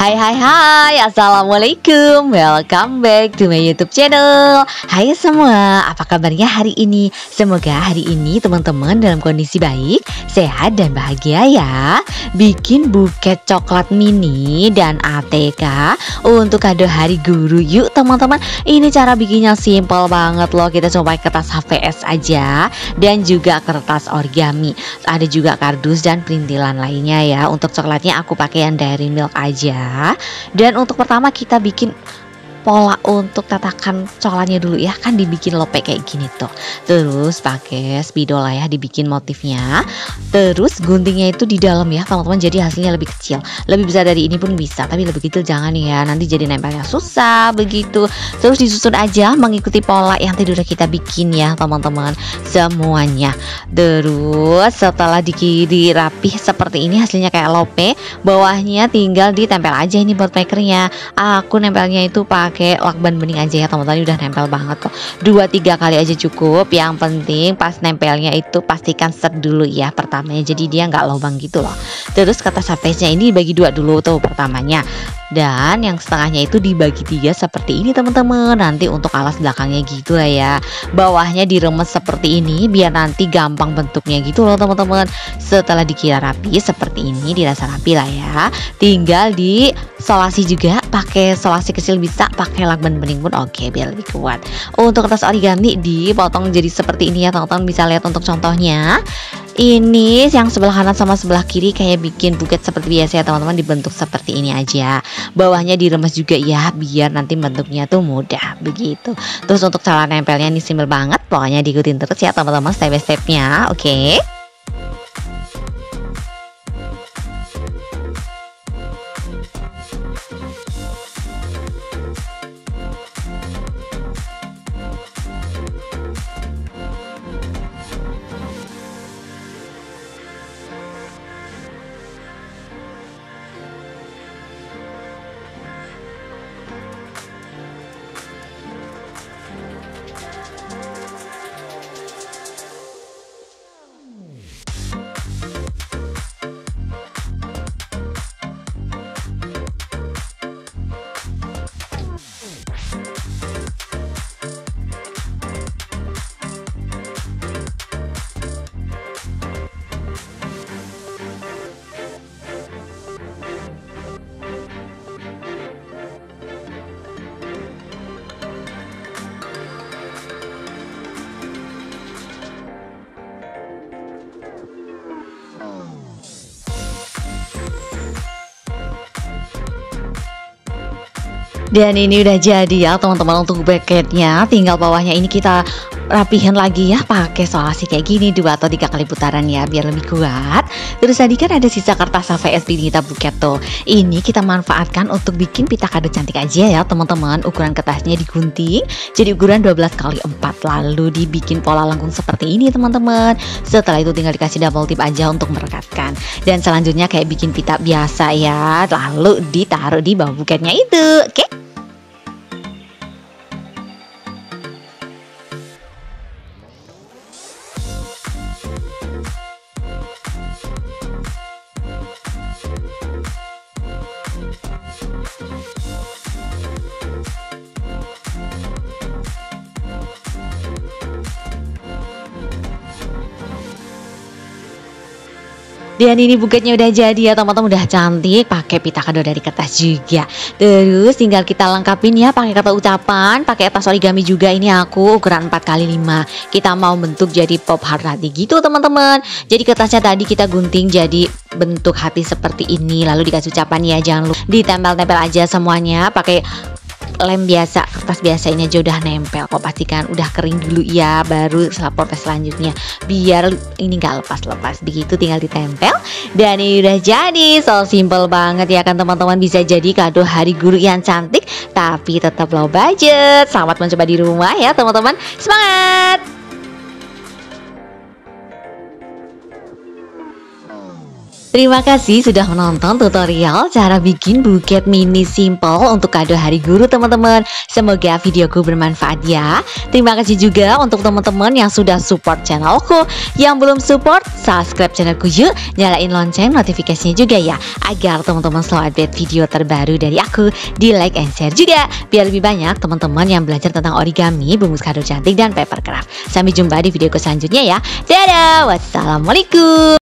Hai, Assalamualaikum. Welcome back to my YouTube channel. Hai semua, apa kabarnya hari ini? Semoga hari ini teman-teman dalam kondisi baik, sehat dan bahagia ya. Bikin buket coklat mini dan ATK untuk kado hari guru yuk teman-teman. Ini cara bikinnya simple banget loh. Kita coba kertas HVS aja dan juga kertas origami. Ada juga kardus dan perintilan lainnya ya. Untuk coklatnya aku pakai yang Dairy Milk aja. Dan untuk pertama kita bikin pola untuk tatakan coklatnya dulu ya, kan dibikin lope kayak gini tuh. Terus pakai spidol lah ya, dibikin motifnya. Terus guntingnya itu di dalam ya teman-teman, jadi hasilnya lebih kecil. Lebih besar dari ini pun bisa, tapi lebih kecil jangan ya, nanti jadi nempelnya susah begitu. Terus disusun aja mengikuti pola yang tadi udah kita bikin ya teman-teman semuanya. Terus setelah dikiri rapih seperti ini, hasilnya kayak lope, bawahnya tinggal ditempel aja ini board makernya. Aku nempelnya itu pakai lakban bening aja ya teman-teman, udah nempel banget kok. 2-3 kali aja cukup. Yang penting pas nempelnya itu pastikan set dulu ya pertamanya, jadi dia nggak lubang gitu loh. Terus kertas HVS-nya ini dibagi 2 dulu tuh pertamanya, dan yang setengahnya itu dibagi 3 seperti ini teman-teman. Nanti untuk alas belakangnya gitu lah ya, bawahnya diremes seperti ini biar nanti gampang bentuknya gitu loh teman-teman. Setelah dikira rapi seperti ini, dirasa rapi lah ya, tinggal di solasi juga, pakai solasi kecil bisa, pakai lakban bening pun oke biar lebih kuat. Untuk kertas origami dipotong jadi seperti ini ya teman-teman, bisa lihat untuk contohnya. Ini yang sebelah kanan sama sebelah kiri kayak bikin buket seperti biasa ya teman-teman, dibentuk seperti ini aja. Bawahnya diremes juga ya biar nanti bentuknya tuh mudah begitu. Terus untuk cara nempelnya ini simple banget, pokoknya diikutin terus ya teman-teman step by stepnya, oke? Dan ini udah jadi ya teman-teman untuk bucketnya. Tinggal bawahnya ini kita rapihin lagi ya pakai solasi kayak gini 2 atau 3 kali putaran ya biar lebih kuat. Terus tadi kan ada sisa kertas HVS di kita buket tuh. Ini kita manfaatkan untuk bikin pita kado cantik aja ya teman-teman. Ukuran kertasnya digunting jadi ukuran 12x4, lalu dibikin pola lengkung seperti ini teman-teman. Setelah itu tinggal dikasih double tip aja untuk merekatkan. Dan selanjutnya kayak bikin pita biasa ya, lalu ditaruh di bawah buketnya itu. Oke? Dan ini buketnya udah jadi ya teman-teman, udah cantik, pakai pita kado dari kertas juga. Terus tinggal kita lengkapin ya pakai kata ucapan, pakai kertas origami juga. Ini aku ukuran 4x5. Kita mau bentuk jadi pop heart hati gitu teman-teman. Jadi kertasnya tadi kita gunting jadi bentuk hati seperti ini, lalu dikasih ucapan ya, jangan lupa ditempel-tempel aja semuanya pakai lem biasa, kertas biasa ini aja udah nempel kok. Pastikan udah kering dulu ya, baru proses selanjutnya biar ini nggak lepas-lepas begitu, tinggal ditempel. Dan ini udah jadi, so simple banget ya kan teman-teman, bisa jadi kado hari guru yang cantik tapi tetap low budget. Selamat mencoba di rumah ya teman-teman, semangat. Terima kasih sudah menonton tutorial cara bikin buket mini simple untuk kado hari guru teman-teman. Semoga videoku bermanfaat ya. Terima kasih juga untuk teman-teman yang sudah support channelku. Yang belum support, subscribe channelku yuk. Nyalain lonceng notifikasinya juga ya, agar teman-teman selalu update video terbaru dari aku. Di like and share juga, biar lebih banyak teman-teman yang belajar tentang origami, bungkus kado cantik, dan paper craft. Sampai jumpa di videoku selanjutnya ya. Dadah, wassalamualaikum.